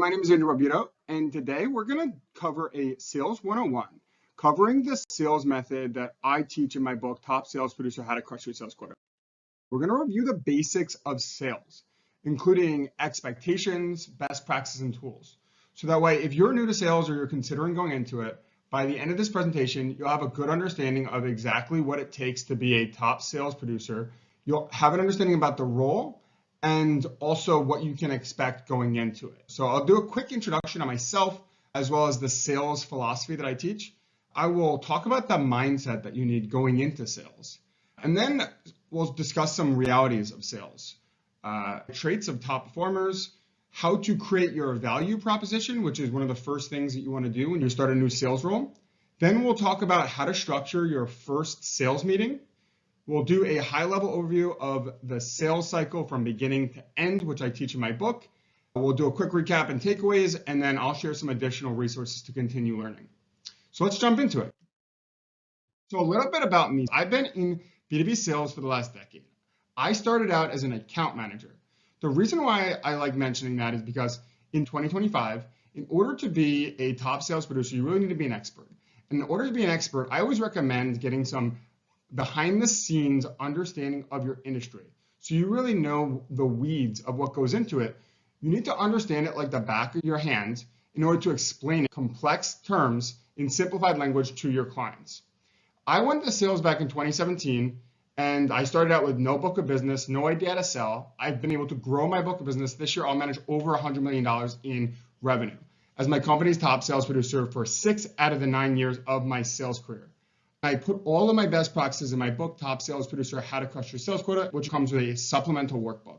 My name is Barbuto, and today we're going to cover a Sales 101, covering the sales method that I teach in my book, Top Sales Producer, How to Crush Your Sales Quota. We're going to review the basics of sales, including expectations, best practices, and tools. So that way, if you're new to sales or you're considering going into it, by the end of this presentation, you'll have a good understanding of exactly what it takes to be a top sales producer. You'll have an understanding about the role and also what you can expect going into it. So I'll do a quick introduction on myself as well as the sales philosophy that I teach. I will talk about the mindset that you need going into sales. And then we'll discuss some realities of sales, traits of top performers, how to create your value proposition, which is one of the first things that you want to do when you start a new sales role. Then we'll talk about how to structure your first sales meeting. We'll do a high-level overview of the sales cycle from beginning to end, which I teach in my book. We'll do a quick recap and takeaways, and then I'll share some additional resources to continue learning. So let's jump into it. So a little bit about me. I've been in B2B sales for the last decade. I started out as an account manager. The reason why I like mentioning that is because in 2025, in order to be a top sales producer, you really need to be an expert. And in order to be an expert, I always recommend getting some behind the scenes understanding of your industry. So you really know the weeds of what goes into it. You need to understand it like the back of your hand in order to explain complex terms in simplified language to your clients. I went to sales back in 2017 and I started out with no book of business, no idea how to sell. I've been able to grow my book of business. This year I'll manage over $100 million in revenue as my company's top sales producer for 6 out of the 9 years of my sales career. I put all of my best practices in my book, Top Sales Producer, How to Crush Your Sales Quota, which comes with a supplemental workbook.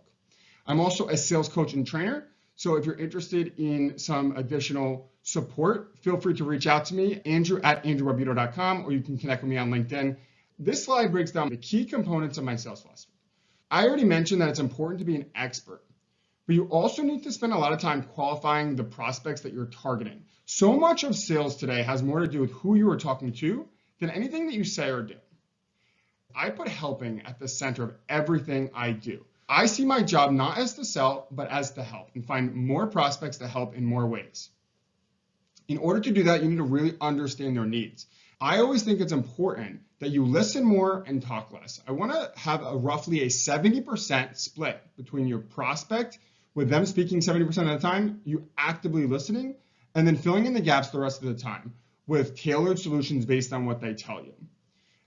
I'm also a sales coach and trainer. So if you're interested in some additional support, feel free to reach out to me, Andrew@andrewbarbuto.com, or you can connect with me on LinkedIn. This slide breaks down the key components of my sales philosophy. I already mentioned that it's important to be an expert, but you also need to spend a lot of time qualifying the prospects that you're targeting. So much of sales today has more to do with who you are talking to than anything that you say or do. I put helping at the center of everything I do. I see my job not as to sell, but as to help and find more prospects to help in more ways. In order to do that, you need to really understand their needs. I always think it's important that you listen more and talk less. I want to have roughly a 70% split between your prospect, with them speaking 70% of the time, you actively listening, and then filling in the gaps the rest of the time with tailored solutions based on what they tell you.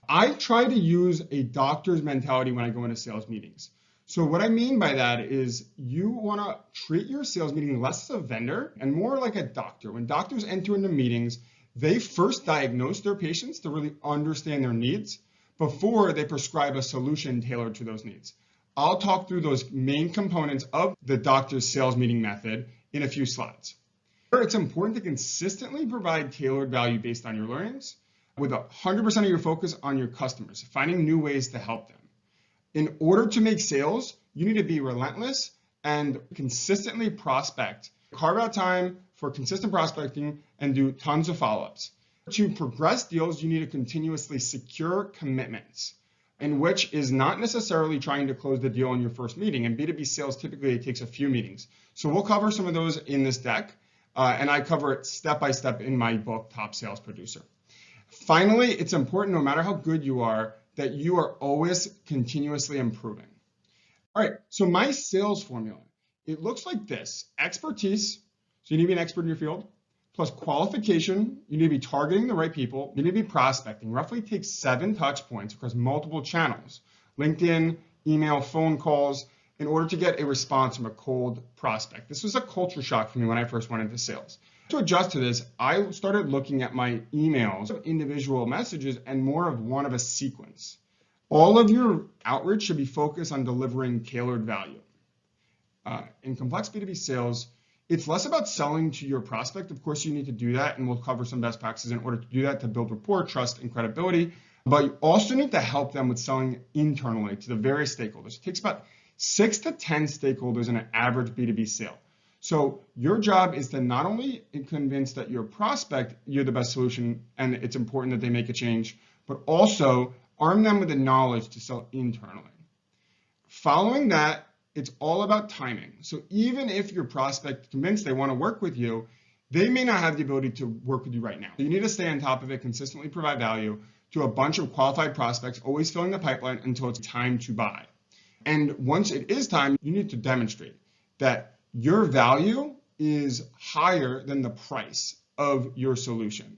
I try to use a doctor's mentality when I go into sales meetings. So what I mean by that is you want to treat your sales meeting less as a vendor and more like a doctor. When doctors enter into meetings, they first diagnose their patients to really understand their needs before they prescribe a solution tailored to those needs. I'll talk through those main components of the doctor's sales meeting method in a few slides. It's important to consistently provide tailored value based on your learnings with 100% of your focus on your customers, finding new ways to help them. In order to make sales, you need to be relentless and consistently prospect. Carve out time for consistent prospecting and do tons of follow-ups. To progress deals, you need to continuously secure commitments, in which is not necessarily trying to close the deal in your first meeting. In B2B sales, typically it takes a few meetings. So we'll cover some of those in this deck. And I cover it step by step in my book, Top Sales Producer. Finally, it's important, no matter how good you are, that you are always continuously improving. All right, so my sales formula, it looks like this. Expertise, so you need to be an expert in your field, plus qualification, you need to be targeting the right people, you need to be prospecting. Roughly takes 7 touch points across multiple channels, LinkedIn, email, phone calls, in order to get a response from a cold prospect. This was a culture shock for me when I first went into sales. To adjust to this, I started looking at my emails, individual messages, and more of one of a sequence. All of your outreach should be focused on delivering tailored value. In complex B2B sales, it's less about selling to your prospect. Of course, you need to do that, and we'll cover some best practices in order to do that to build rapport, trust, and credibility. But you also need to help them with selling internally to the various stakeholders. It takes about 6 to 10 stakeholders in an average B2B sale. So your job is to not only convince that your prospect you're the best solution and it's important that they make a change, but also arm them with the knowledge to sell internally. Following that, it's all about timing. So even if your prospect is convinced they want to work with you, they may not have the ability to work with you right now. You need to stay on top of it, consistently provide value to a bunch of qualified prospects, always filling the pipeline until it's time to buy. And once it is time, you need to demonstrate that your value is higher than the price of your solution.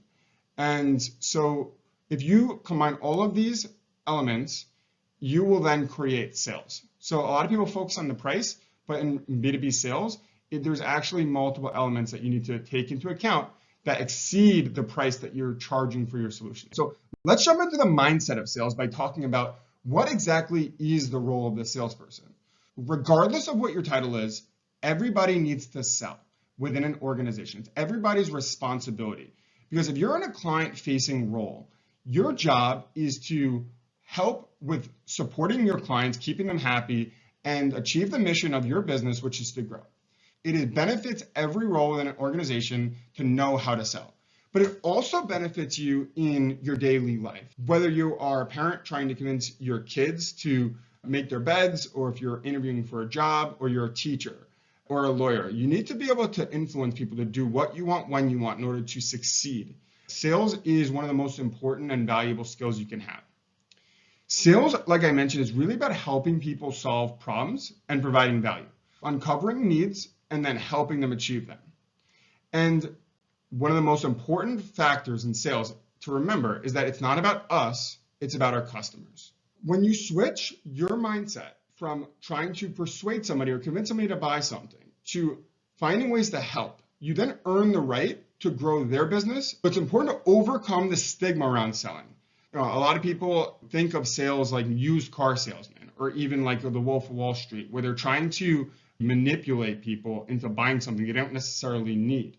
And so if you combine all of these elements, you will then create sales. So a lot of people focus on the price, but in B2B sales, there's actually multiple elements that you need to take into account that exceed the price that you're charging for your solution. So let's jump into the mindset of sales by talking about what exactly is the role of the salesperson. Regardless of what your title is, everybody needs to sell within an organization. It's everybody's responsibility. Because if you're in a client-facing role, your job is to help with supporting your clients, keeping them happy, and achieve the mission of your business, which is to grow. It benefits every role within an organization to know how to sell. But it also benefits you in your daily life. Whether you are a parent trying to convince your kids to make their beds, or if you're interviewing for a job, or you're a teacher or a lawyer, you need to be able to influence people to do what you want when you want in order to succeed. Sales is one of the most important and valuable skills you can have. Sales, like I mentioned, is really about helping people solve problems and providing value, uncovering needs, and then helping them achieve them. And one of the most important factors in sales to remember is that it's not about us, it's about our customers. When you switch your mindset from trying to persuade somebody or convince somebody to buy something to finding ways to help, you then earn the right to grow their business. But it's important to overcome the stigma around selling. A lot of people think of sales like used car salesmen, or even like the Wolf of Wall Street, where they're trying to manipulate people into buying something they don't necessarily need.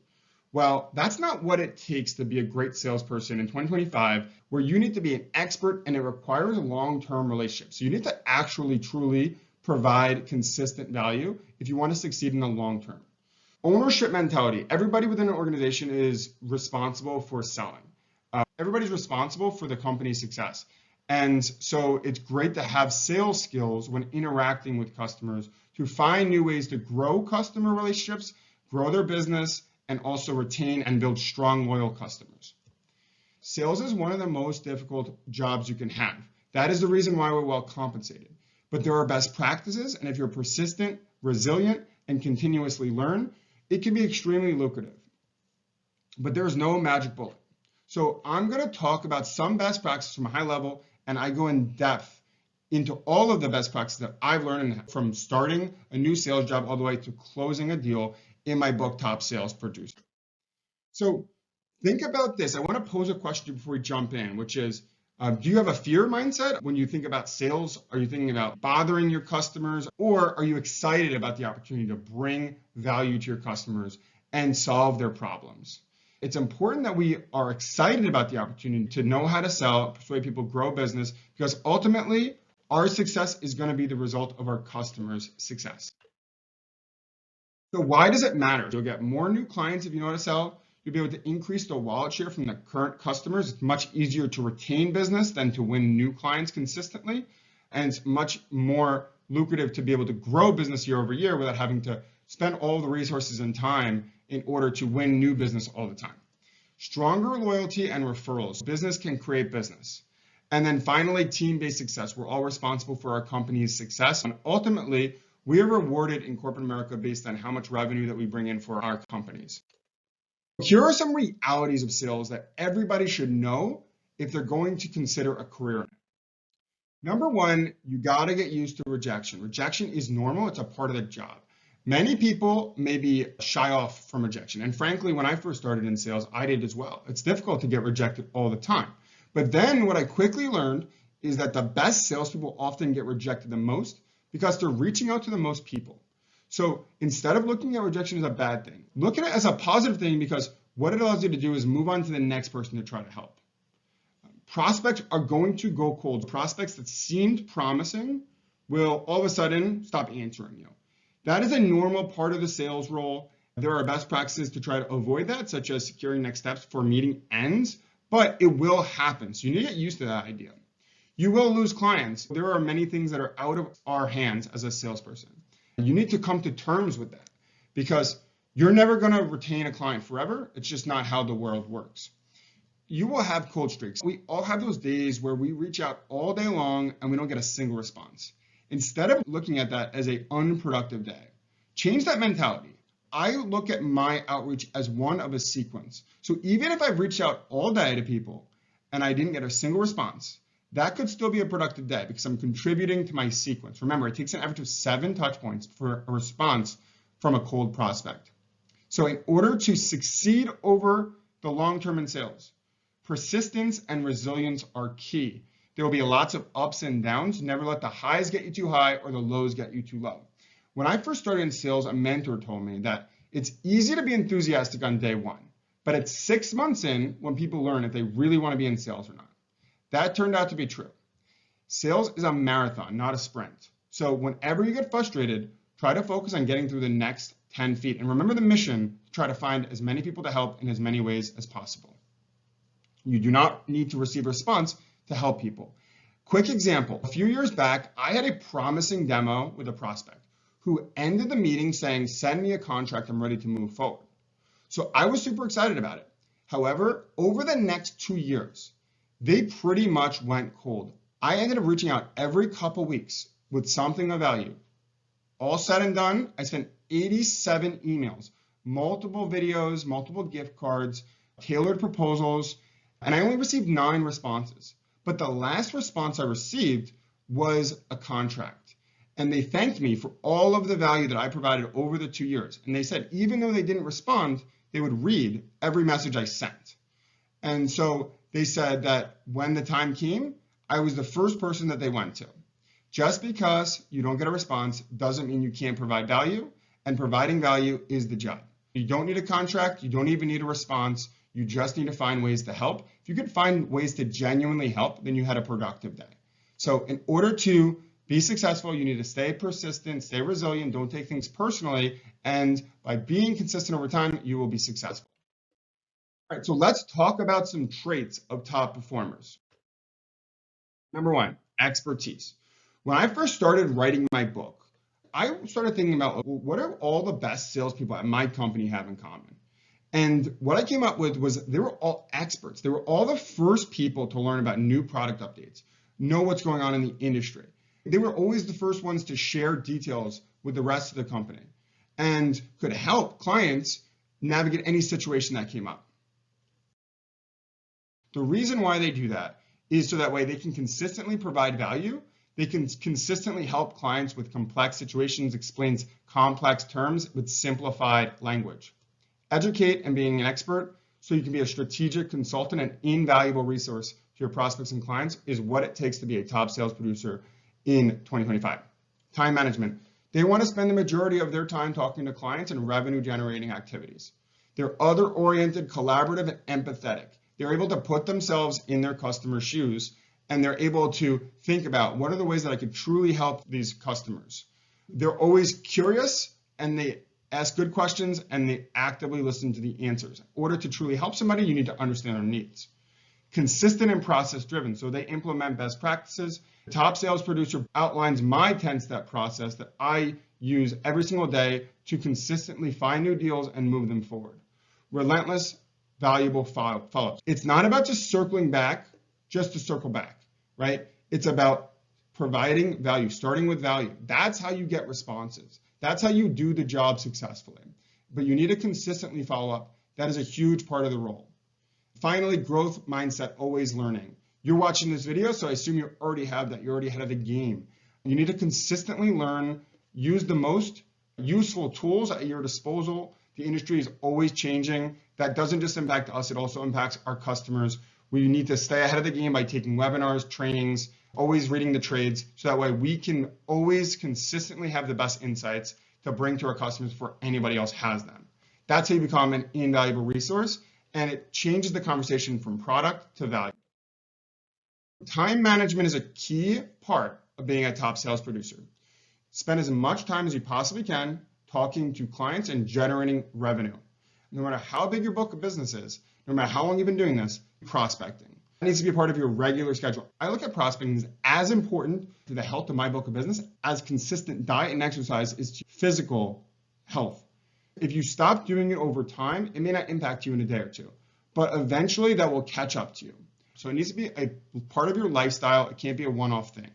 Well, that's not what it takes to be a great salesperson in 2025, where you need to be an expert and it requires long-term relationships. So you need to actually truly provide consistent value if you want to succeed in the long term. Ownership mentality. Everybody within an organization is responsible for selling. Everybody's responsible for the company's success. And so it's great to have sales skills when interacting with customers to find new ways to grow customer relationships, grow their business, and also retain and build strong, loyal customers. Sales is one of the most difficult jobs you can have. That is the reason why we're well compensated. But there are best practices, and if you're persistent, resilient, and continuously learn, it can be extremely lucrative. But there is no magic bullet. So I'm going to talk about some best practices from a high level, and I go in depth into all of the best practices that I've learned from starting a new sales job all the way to closing a deal in my book, Top Sales Producer. So think about this. I want to pose a question before we jump in, which is, do you have a fear mindset when you think about sales? Are you thinking about bothering your customers, or are you excited about the opportunity to bring value to your customers and solve their problems? It's important that we are excited about the opportunity to know how to sell, persuade people, grow business, because ultimately our success is going to be the result of our customers' success. So why does it matter? You'll get more new clients if you know how to sell. You'll be able to increase the wallet share from the current customers. It's much easier to retain business than to win new clients consistently. And it's much more lucrative to be able to grow business year over year without having to spend all the resources and time in order to win new business all the time. Stronger loyalty and referrals. Business can create business. And then finally, team-based success. We're all responsible for our company's success. And ultimately, we are rewarded in corporate America based on how much revenue that we bring in for our companies. Here are some realities of sales that everybody should know if they're going to consider a career. Number one, you got to get used to rejection. Rejection is normal. It's a part of the job. Many people maybe shy off from rejection. And frankly, when I first started in sales, I did as well. It's difficult to get rejected all the time. But then what I quickly learned is that the best salespeople often get rejected the most because they're reaching out to the most people. So instead of looking at rejection as a bad thing, look at it as a positive thing, because what it allows you to do is move on to the next person to try to help. Prospects are going to go cold. Prospects that seemed promising will all of a sudden stop answering you. That is a normal part of the sales role. There are best practices to try to avoid that, such as securing next steps before meeting ends, but it will happen. So you need to get used to that idea. You will lose clients. There are many things that are out of our hands as a salesperson. You need to come to terms with that because you're never going to retain a client forever. It's just not how the world works. You will have cold streaks. We all have those days where we reach out all day long and we don't get a single response. Instead of looking at that as an unproductive day, change that mentality. I look at my outreach as one of a sequence. So even if I've reached out all day to people and I didn't get a single response, that could still be a productive day because I'm contributing to my sequence. Remember, it takes an average of 7 touch points for a response from a cold prospect. So in order to succeed over the long term in sales, persistence and resilience are key. There will be lots of ups and downs. Never let the highs get you too high or the lows get you too low. When I first started in sales, a mentor told me that it's easy to be enthusiastic on day one, but it's 6 months in when people learn if they really want to be in sales or not. That turned out to be true. Sales is a marathon, not a sprint. So whenever you get frustrated, try to focus on getting through the next 10 feet. And remember the mission, try to find as many people to help in as many ways as possible. You do not need to receive a response to help people. Quick example, a few years back, I had a promising demo with a prospect who ended the meeting saying, send me a contract, I'm ready to move forward. So I was super excited about it. However, over the next 2 years, they pretty much went cold. I ended up reaching out every couple weeks with something of value. All said and done, I sent 87 emails, multiple videos, multiple gift cards, tailored proposals, and I only received 9 responses. But the last response I received was a contract. And they thanked me for all of the value that I provided over the 2 years. And they said, even though they didn't respond, they would read every message I sent. And so they said that when the time came, I was the first person that they went to. Just because you don't get a response doesn't mean you can't provide value, and providing value is the job. You don't need a contract, you don't even need a response, you just need to find ways to help. If you could find ways to genuinely help, then you had a productive day. So in order to be successful, you need to stay persistent, stay resilient, don't take things personally, and by being consistent over time, you will be successful. All right, so let's talk about some traits of top performers. Number 1, expertise. When I first started writing my book, I started thinking about what do all the best salespeople at my company have in common? And what I came up with was they were all experts. They were all the first people to learn about new product updates, know what's going on in the industry. They were always the first ones to share details with the rest of the company and could help clients navigate any situation that came up. The reason why they do that is so that way they can consistently provide value. They can consistently help clients with complex situations, explains complex terms with simplified language. Educate and being an expert so you can be a strategic consultant and invaluable resource to your prospects and clients is what it takes to be a top sales producer in 2025. Time management. They want to spend the majority of their time talking to clients and revenue generating activities. They're other-oriented, collaborative, and empathetic. They're able to put themselves in their customer's shoes and they're able to think about what are the ways that I could truly help these customers. They're always curious and they ask good questions and they actively listen to the answers. In order to truly help somebody, you need to understand their needs. Consistent and process driven, so they implement best practices. The top sales producer outlines my 10-step process that I use every single day to consistently find new deals and move them forward. Relentless, valuable follow-ups. It's not about just circling back, just to circle back, right? It's about providing value, starting with value. That's how you get responses. That's how you do the job successfully. But you need to consistently follow up. That is a huge part of the role. Finally, growth mindset, always learning. You're watching this video, so I assume you already have that. You're already ahead of the game. You need to consistently learn, use the most useful tools at your disposal. The industry is always changing. That doesn't just impact us, it also impacts our customers. We need to stay ahead of the game by taking webinars, trainings, always reading the trades, so that way we can always consistently have the best insights to bring to our customers before anybody else has them. That's how you become an invaluable resource, and it changes the conversation from product to value. Time management is a key part of being a top sales producer. Spend as much time as you possibly can talking to clients and generating revenue. No matter how big your book of business is, no matter how long you've been doing this, prospecting. It needs to be a part of your regular schedule. I look at prospecting as important to the health of my book of business as consistent diet and exercise is to physical health. If you stop doing it over time, it may not impact you in a day or two, but eventually that will catch up to you. So it needs to be a part of your lifestyle. It can't be a one-off thing.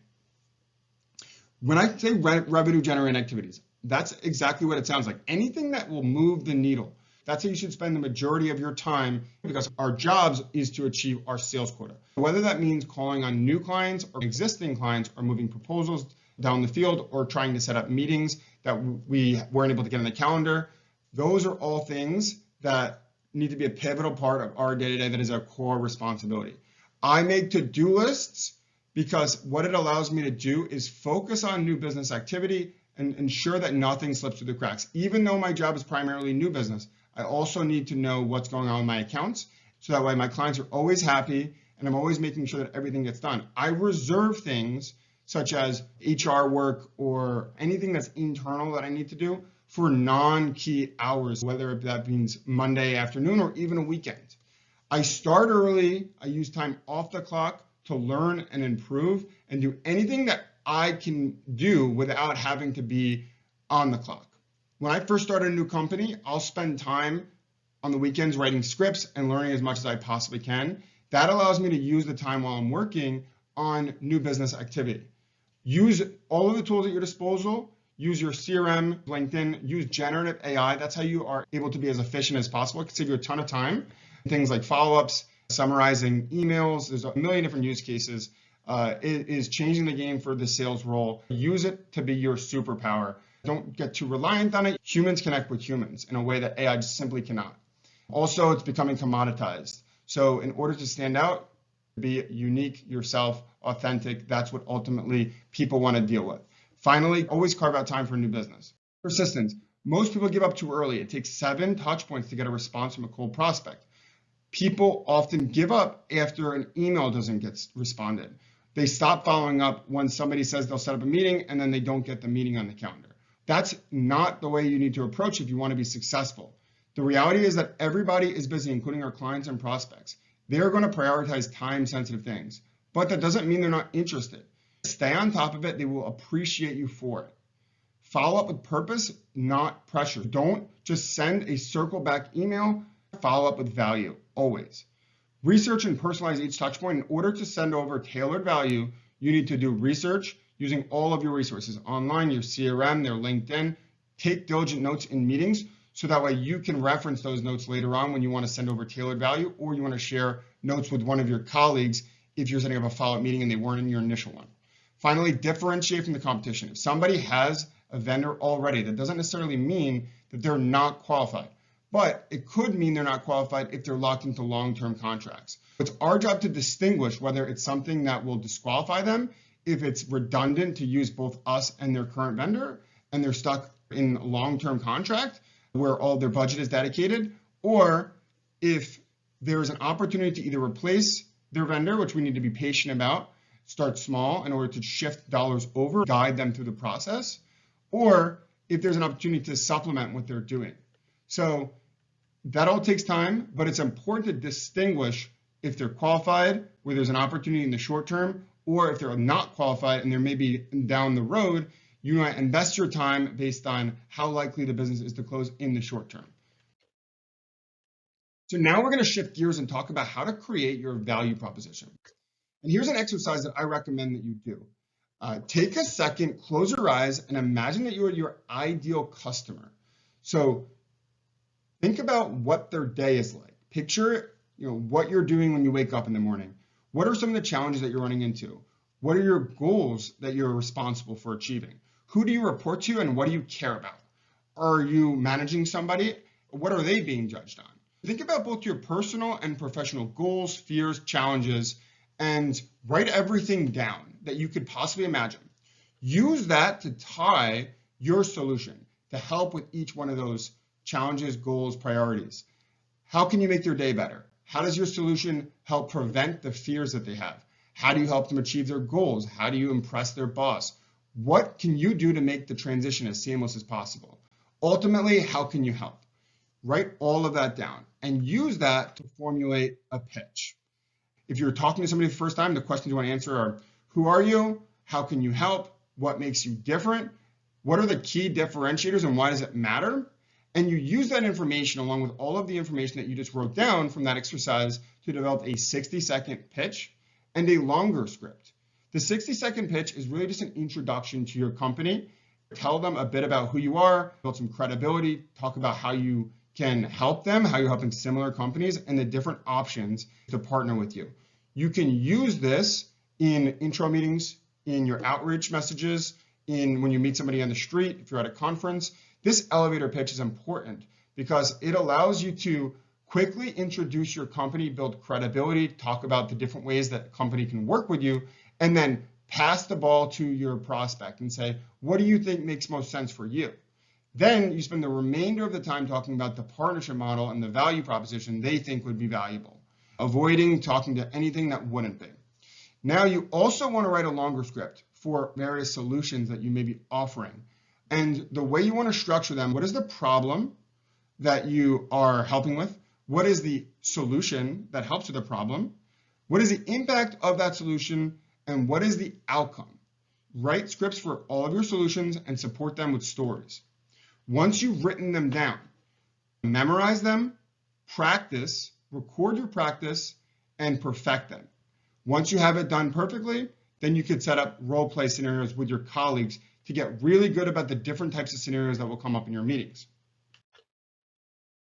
When I say revenue generating activities, that's exactly what it sounds like. Anything that will move the needle. That's how you should spend the majority of your time, because our jobs is to achieve our sales quota. Whether that means calling on new clients or existing clients, or moving proposals down the field, or trying to set up meetings that we weren't able to get on the calendar, those are all things that need to be a pivotal part of our day-to-day. That is our core responsibility. I make to-do lists because what it allows me to do is focus on new business activity and ensure that nothing slips through the cracks. Even though my job is primarily new business, I also need to know what's going on with my accounts, so that way my clients are always happy and I'm always making sure that everything gets done. I reserve things such as HR work or anything that's internal that I need to do for non-key hours, whether that means Monday afternoon or even a weekend. I start early. I use time off the clock to learn and improve and do anything that I can do without having to be on the clock. When I first started a new company, I'll spend time on the weekends writing scripts and learning as much as I possibly can. That allows me to use the time while I'm working on new business activity. Use all of the tools at your disposal. Use your CRM, LinkedIn, use generative AI. That's how you are able to be as efficient as possible. It can save you a ton of time. Things like follow-ups, summarizing emails. There's a million different use cases. It is changing the game for the sales role. Use it to be your superpower. Don't get too reliant on it. Humans connect with humans in a way that AI just simply cannot. Also, it's becoming commoditized. So in order to stand out, be unique, yourself, authentic, that's what ultimately people want to deal with. Finally, always carve out time for new business. Persistence. Most people give up too early. It takes 7 touch points to get a response from a cold prospect. People often give up after an email doesn't get responded. They stop following up when somebody says they'll set up a meeting and then they don't get the meeting on the calendar. That's not the way you need to approach if you want to be successful. The reality is that everybody is busy, including our clients and prospects. They're going to prioritize time-sensitive things, but that doesn't mean they're not interested. Stay on top of it. They will appreciate you for it. Follow up with purpose, not pressure. Don't just send a circle back email. Follow up with value, always. Research and personalize each touch point. In order to send over tailored value, you need to do research using all of your resources online, your CRM, their LinkedIn. Take diligent notes in meetings so that way you can reference those notes later on when you want to send over tailored value, or you want to share notes with one of your colleagues if you're setting up a follow-up meeting and they weren't in your initial one. Finally, differentiate from the competition. If somebody has a vendor already, that doesn't necessarily mean that they're not qualified, but it could mean they're not qualified if they're locked into long-term contracts. It's our job to distinguish whether it's something that will disqualify them, if it's redundant to use both us and their current vendor, and they're stuck in a long-term contract where all their budget is dedicated, or if there's an opportunity to either replace their vendor, which we need to be patient about, start small in order to shift dollars over, guide them through the process, or if there's an opportunity to supplement what they're doing. So that all takes time, but it's important to distinguish if they're qualified, where there's an opportunity in the short term, or if they're not qualified and they're maybe down the road, you might invest your time based on how likely the business is to close in the short term. So now we're going to shift gears and talk about how to create your value proposition. And here's an exercise that I recommend that you do. Take a second, close your eyes, and imagine that you are your ideal customer. So think about what their day is like. Picture, what you're doing when you wake up in the morning. What are some of the challenges that you're running into? What are your goals that you're responsible for achieving? Who do you report to and what do you care about? Are you managing somebody? What are they being judged on? Think about both your personal and professional goals, fears, challenges, and write everything down that you could possibly imagine. Use that to tie your solution to help with each one of those challenges, goals, priorities. How can you make their day better? How does your solution help prevent the fears that they have? How do you help them achieve their goals? How do you impress their boss? What can you do to make the transition as seamless as possible? Ultimately, how can you help? Write all of that down and use that to formulate a pitch. If you're talking to somebody for the first time, the questions you want to answer are, who are you? How can you help? What makes you different? What are the key differentiators and why does it matter? And you use that information along with all of the information that you just wrote down from that exercise to develop a 60-second pitch and a longer script. The 60-second pitch is really just an introduction to your company. Tell them a bit about who you are, build some credibility, talk about how you can help them, how you're helping similar companies, and the different options to partner with you. You can use this in intro meetings, in your outreach messages, in when you meet somebody on the street, if you're at a conference. This elevator pitch is important because it allows you to quickly introduce your company, build credibility, talk about the different ways that a company can work with you, and then pass the ball to your prospect and say, what do you think makes most sense for you? Then you spend the remainder of the time talking about the partnership model and the value proposition they think would be valuable, avoiding talking to anything that wouldn't be. Now you also want to write a longer script for various solutions that you may be offering. And the way you want to structure them, what is the problem that you are helping with? What is the solution that helps with the problem? What is the impact of that solution? And what is the outcome? Write scripts for all of your solutions and support them with stories. Once you've written them down, memorize them, practice, record your practice, and perfect them. Once you have it done perfectly, then you could set up role play scenarios with your colleagues to get really good about the different types of scenarios that will come up in your meetings.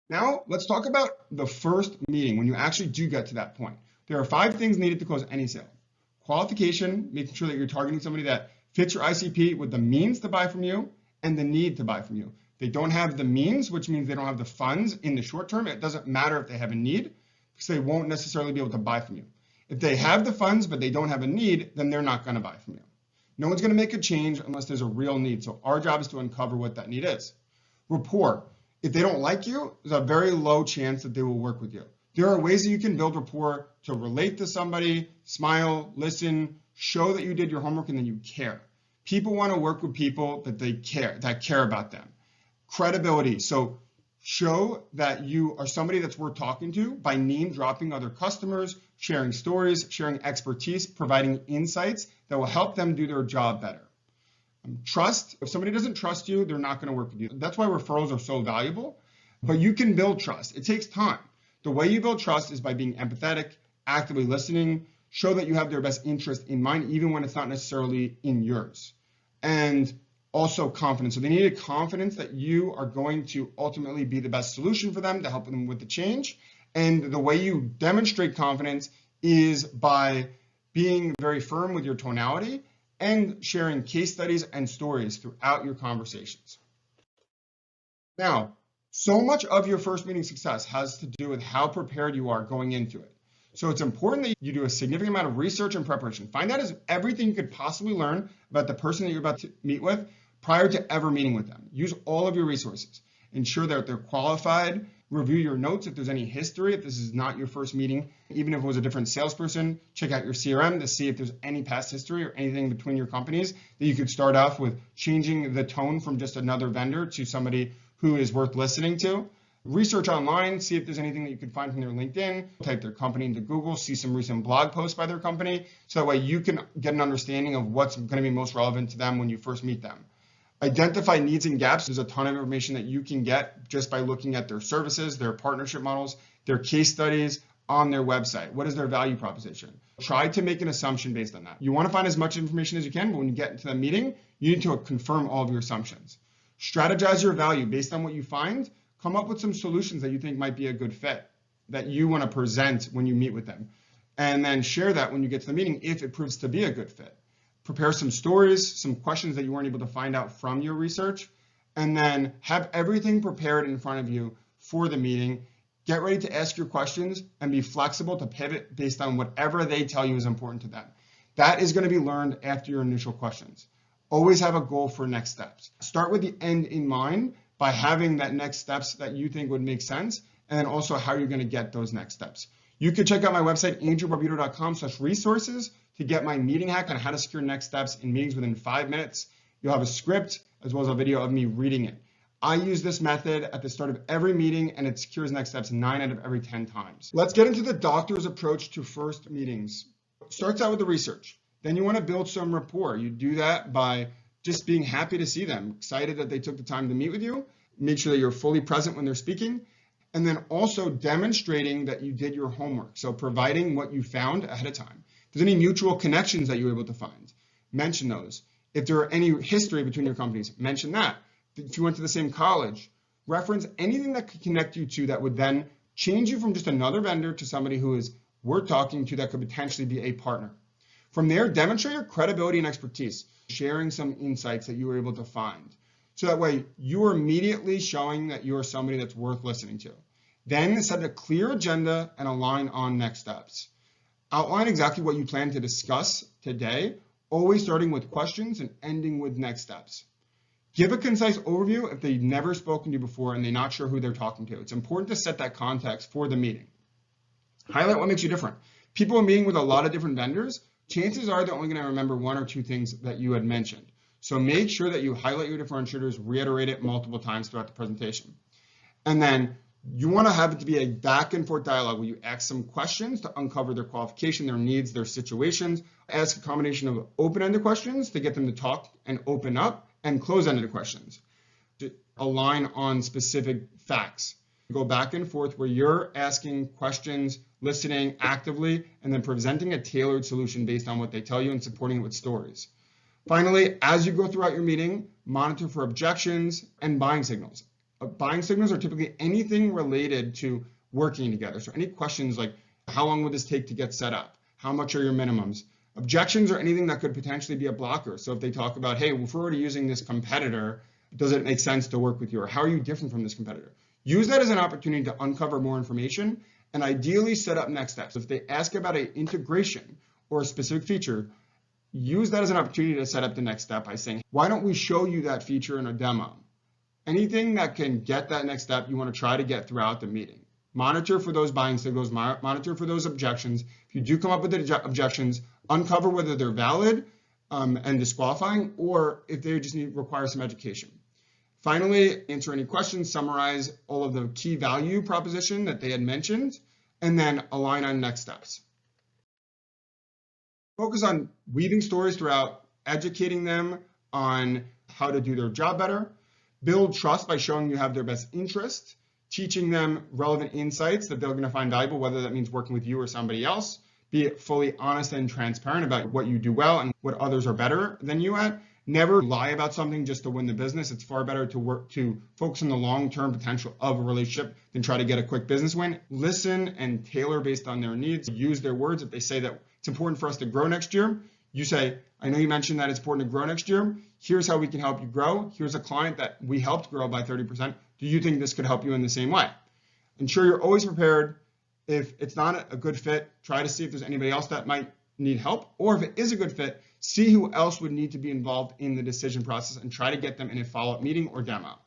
Now, let's talk about the first meeting when you actually do get to that point. There are 5 things needed to close any sale. Qualification, making sure that you're targeting somebody that fits your ICP with the means to buy from you and the need to buy from you. They don't have the means, which means they don't have the funds in the short term. It doesn't matter if they have a need because they won't necessarily be able to buy from you. If they have the funds but they don't have a need, then they're not going to buy from you. No one's going to make a change unless there's a real need. So our job is to uncover what that need is. Rapport. If they don't like you, there's a very low chance that they will work with you. There are ways that you can build rapport to relate to somebody, smile, listen, show that you did your homework and that you care. People want to work with people that they care, that care about them. Credibility. So show that you are somebody that's worth talking to by name dropping other customers, sharing stories, sharing expertise, providing insights that will help them do their job better. Trust. If somebody doesn't trust you, they're not going to work with you. That's why referrals are so valuable, but you can build trust. It takes time. The way you build trust is by being empathetic, actively listening, show that you have their best interest in mind, even when it's not necessarily in yours. And also confidence. So they need a confidence that you are going to ultimately be the best solution for them to help them with the change. And the way you demonstrate confidence is by being very firm with your tonality and sharing case studies and stories throughout your conversations. Now, so much of your first meeting success has to do with how prepared you are going into it. So it's important that you do a significant amount of research and preparation. Find out everything you could possibly learn about the person that you're about to meet with prior to ever meeting with them. Use all of your resources. Ensure that they're qualified. Review your notes if there's any history, if this is not your first meeting. Even if it was a different salesperson, check out your CRM to see if there's any past history or anything between your companies that you could start off with changing the tone from just another vendor to somebody who is worth listening to. Research online, see if there's anything that you can find from their LinkedIn, type their company into Google, see some recent blog posts by their company, so that way you can get an understanding of what's going to be most relevant to them when you first meet them. Identify needs and gaps. There's a ton of information that you can get just by looking at their services, their partnership models, their case studies on their website. What is their value proposition? Try to make an assumption based on that. You want to find as much information as you can, but when you get into the meeting, you need to confirm all of your assumptions. Strategize your value based on what you find. Come up with some solutions that you think might be a good fit that you want to present when you meet with them. And then share that when you get to the meeting if it proves to be a good fit. Prepare some stories, some questions that you weren't able to find out from your research, and then have everything prepared in front of you for the meeting. Get ready to ask your questions and be flexible to pivot based on whatever they tell you is important to them. That is going to be learned after your initial questions. Always have a goal for next steps. Start with the end in mind by having that next steps that you think would make sense, and then also how you're going to get those next steps. You can check out my website, andrewbarbuto.com/resources, to get my meeting hack on how to secure next steps in meetings within 5 minutes. You'll have a script as well as a video of me reading it. I use this method at the start of every meeting, and it secures next steps 9 out of every 10 times. Let's get into the doctor's approach to first meetings. Starts out with the research. Then you want to build some rapport. You do that by just being happy to see them, excited that they took the time to meet with you. Make sure that you're fully present when they're speaking. And then also demonstrating that you did your homework. So providing what you found ahead of time. If there's any mutual connections that you were able to find, mention those. If there are any history between your companies, mention that. If you went to the same college, reference anything that could connect you to that would then change you from just another vendor to somebody who is worth talking to that could potentially be a partner. From there, demonstrate your credibility and expertise, sharing some insights that you were able to find. So that way you are immediately showing that you are somebody that's worth listening to. Then set a clear agenda and align on next steps. Outline exactly what you plan to discuss today, always starting with questions and ending with next steps. Give a concise overview if they've never spoken to you before and they're not sure who they're talking to. It's important to set that context for the meeting. Highlight what makes you different. People are meeting with a lot of different vendors. Chances are they're only going to remember 1 or 2 things that you had mentioned. So make sure that you highlight your differentiators, reiterate it multiple times throughout the presentation. And then you want to have it to be a back and forth dialogue where you ask some questions to uncover their qualification, their needs, their situations. Ask a combination of open-ended questions to get them to talk and open up, and close-ended questions to align on specific facts. Go back and forth where you're asking questions, listening actively, and then presenting a tailored solution based on what they tell you and supporting it with stories. Finally, as you go throughout your meeting, monitor for objections and buying signals. Buying signals are typically anything related to working together. So any questions like, how long would this take to get set up? How much are your minimums? Objections are anything that could potentially be a blocker. So if they talk about, hey, if we're already using this competitor, does it make sense to work with you? Or how are you different from this competitor? Use that as an opportunity to uncover more information and ideally set up next steps. If they ask about an integration or a specific feature, use that as an opportunity to set up the next step by saying, why don't we show you that feature in a demo? Anything that can get that next step, you want to try to get throughout the meeting. Monitor for those buying signals, monitor for those objections. If you do come up with the objections, uncover whether they're valid and disqualifying, or if they just require some education. Finally, answer any questions, summarize all of the key value proposition that they had mentioned, and then align on next steps. Focus on weaving stories throughout, educating them on how to do their job better, build trust by showing you have their best interest, teaching them relevant insights that they're going to find valuable, whether that means working with you or somebody else. Be fully honest and transparent about what you do well and what others are better than you at. Never lie about something just to win the business. It's far better to focus on the long-term potential of a relationship than try to get a quick business win. Listen and tailor based on their needs. Use their words. If they say that it's important for us to grow next year, you say, I know you mentioned that it's important to grow next year. Here's how we can help you grow. Here's a client that we helped grow by 30%. Do you think this could help you in the same way? Ensure you're always prepared. If it's not a good fit, try to see if there's anybody else that might need help. Or if it is a good fit, see who else would need to be involved in the decision process and try to get them in a follow-up meeting or demo.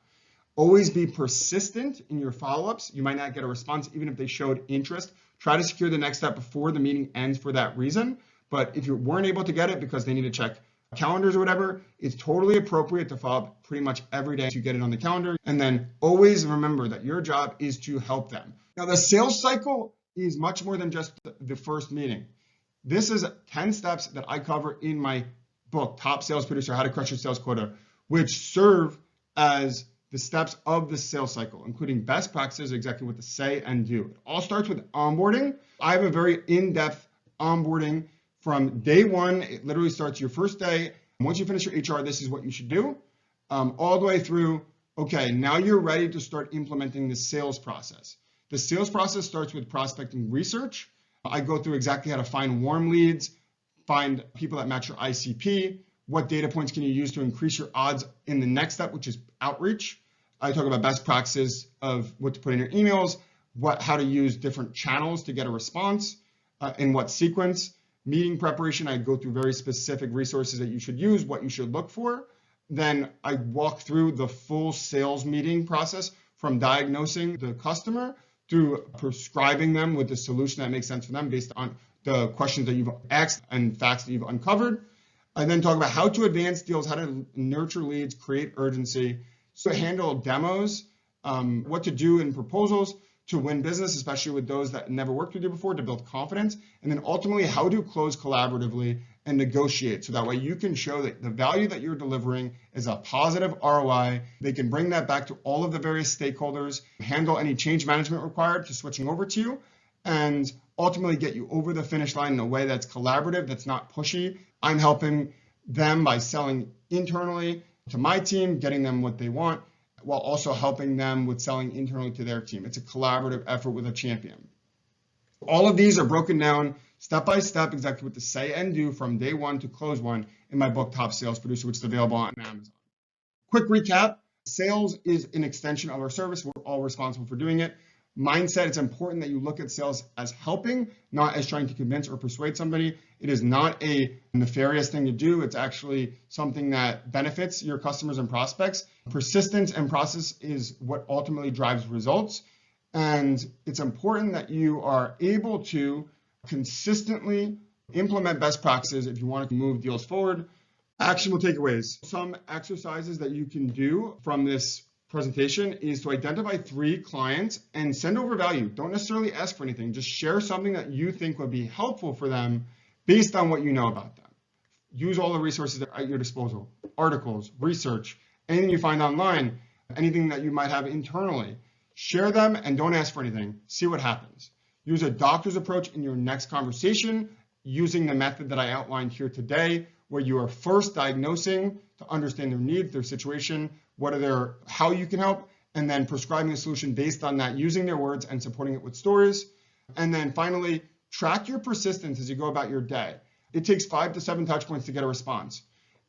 Always be persistent in your follow-ups. You might not get a response even if they showed interest. Try to secure the next step before the meeting ends for that reason. But if you weren't able to get it because they need to check calendars or whatever, it's totally appropriate to follow up pretty much every day to get it on the calendar. And then always remember that your job is to help them. Now, the sales cycle is much more than just the first meeting. This is 10 steps that I cover in my book, Top Sales Producer, How to Crush Your Sales Quota, which serve as the steps of the sales cycle, including best practices, exactly what to say and do. It all starts with onboarding. I have a very in-depth onboarding from day one. It literally starts your first day. Once you finish your HR, this is what you should do. All the way through, okay, now you're ready to start implementing the sales process. The sales process starts with prospecting research. I go through exactly how to find warm leads, find people that match your ICP, what data points can you use to increase your odds in the next step, which is outreach. I talk about best practices of what to put in your emails, how to use different channels to get a response, in what sequence. Meeting preparation, I go through very specific resources that you should use, what you should look for. Then I walk through the full sales meeting process from diagnosing the customer through prescribing them with the solution that makes sense for them based on the questions that you've asked and facts that you've uncovered. I then talk about how to advance deals, how to nurture leads, create urgency, So handle demos, what to do in proposals to win business, especially with those that never worked with you before, to build confidence, and then ultimately how to close collaboratively and negotiate, so that way you can show that the value that you're delivering is a positive ROI. They can bring that back to all of the various stakeholders, handle any change management required to switching over to you, and ultimately get you over the finish line in a way that's collaborative, that's not pushy. I'm helping them by selling internally to my team, getting them what they want, while also helping them with selling internally to their team. It's a collaborative effort with a champion. All of these are broken down step by step, exactly what to say and do from day one to close one in my book, Top Sales Producer, which is available on Amazon. Quick recap, sales is an extension of our service. We're all responsible for doing it. Mindset, it's important that you look at sales as helping, not as trying to convince or persuade somebody. It is not a nefarious thing to do. It's actually something that benefits your customers and prospects. Persistence and process is what ultimately drives results. And it's important that you are able to consistently implement best practices if you want to move deals forward. Actionable takeaways. Some exercises that you can do from this presentation is to identify 3 clients and send over value. Don't necessarily ask for anything. Just share something that you think would be helpful for them based on what you know about them. Use all the resources at your disposal. Articles, research, anything you find online, anything that you might have internally. Share them and don't ask for anything. See what happens. Use a doctor's approach in your next conversation using the method that I outlined here today, where you are first diagnosing to understand their needs, their situation, how you can help, and then prescribing a solution based on that, using their words and supporting it with stories. And then finally, track your persistence as you go about your day. It takes 5 to 7 touch points to get a response.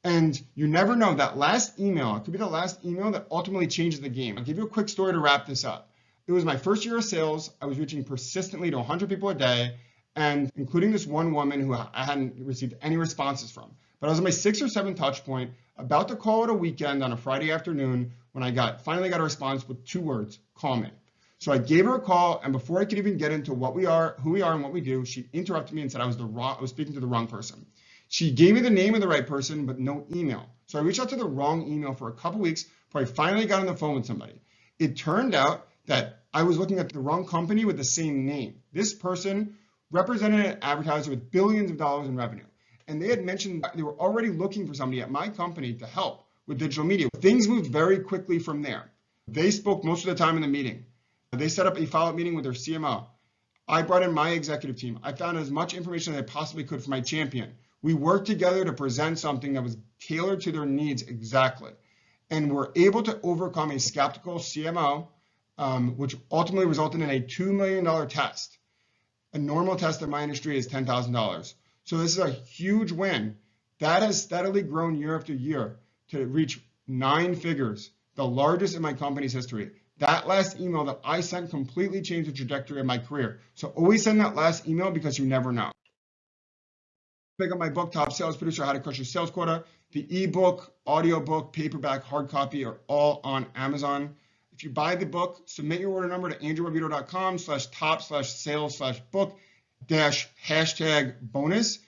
And you never know, that last email, it could be the last email that ultimately changes the game. I'll give you a quick story to wrap this up. It was my first year of sales. I was reaching persistently to 100 people a day, and including this one woman who I hadn't received any responses from. But I was on my 6th or 7th touch point, about to call it a weekend on a Friday afternoon, when I finally got a response with 2 words: call me. So I gave her a call, and before I could even get into who we are and what we do, she interrupted me and said I was speaking to the wrong person. She gave me the name of the right person, but no email. So I reached out to the wrong email for a couple weeks before I finally got on the phone with somebody. It turned out that I was looking at the wrong company with the same name. This person represented an advertiser with billions of dollars in revenue. And they had mentioned they were already looking for somebody at my company to help with digital media. Things moved very quickly from there. They spoke most of the time in the meeting. They set up a follow-up meeting with their CMO. I brought in my executive team. I found as much information as I possibly could for my champion. We worked together to present something that was tailored to their needs exactly. And we're able to overcome a skeptical CMO, which ultimately resulted in a $2 million test. A normal test in my industry is $10,000. So this is a huge win. That has steadily grown year after year to reach 9 figures, the largest in my company's history. That last email that I sent completely changed the trajectory of my career. So always send that last email, because you never know. Pick up my book, Top Sales Producer, How to Crush Your Sales Quota. The ebook, audiobook, paperback, hard copy are all on Amazon. If you buy the book, submit your order number to andrewbarbuto.com/top/sales/book-bonus.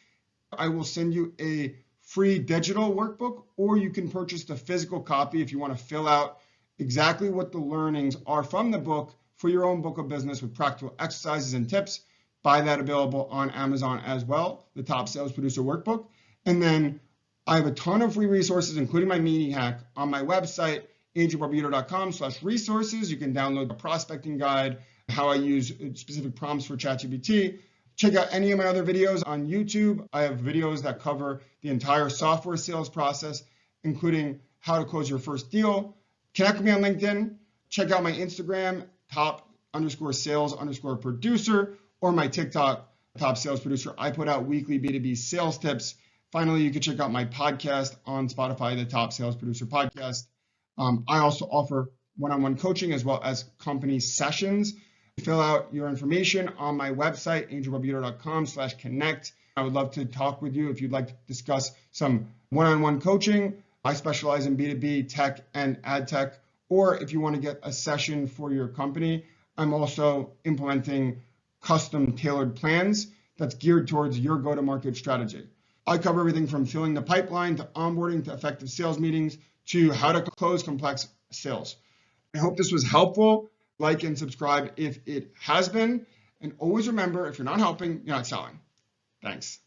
I will send you a free digital workbook, or you can purchase the physical copy if you want to fill out exactly what the learnings are from the book for your own book of business with practical exercises and tips. Buy that available on Amazon as well, the Top Sales Producer Workbook. And then I have a ton of free resources, including my meeting hack, on my website, andrewbarbuto.com/resources. You can download the prospecting guide, how I use specific prompts for ChatGPT. Check out any of my other videos on YouTube. I have videos that cover the entire software sales process, including how to close your first deal. Connect with me on LinkedIn. Check out my Instagram, top_sales_producer, or my TikTok, Top Sales Producer. I put out weekly B2B sales tips. Finally, you can check out my podcast on Spotify, the Top Sales Producer Podcast. I also offer one-on-one coaching as well as company sessions. Fill out your information on my website, andrewbarbuto.com/connect. I would love to talk with you if you'd like to discuss some one-on-one coaching. I specialize in B2B, tech, and AdTech. Or if you want to get a session for your company, I'm also implementing custom tailored plans that's geared towards your go-to-market strategy. I cover everything from filling the pipeline to onboarding to effective sales meetings to how to close complex sales. I hope this was helpful. Like and subscribe if it has been. And always remember, if you're not helping, you're not selling. Thanks.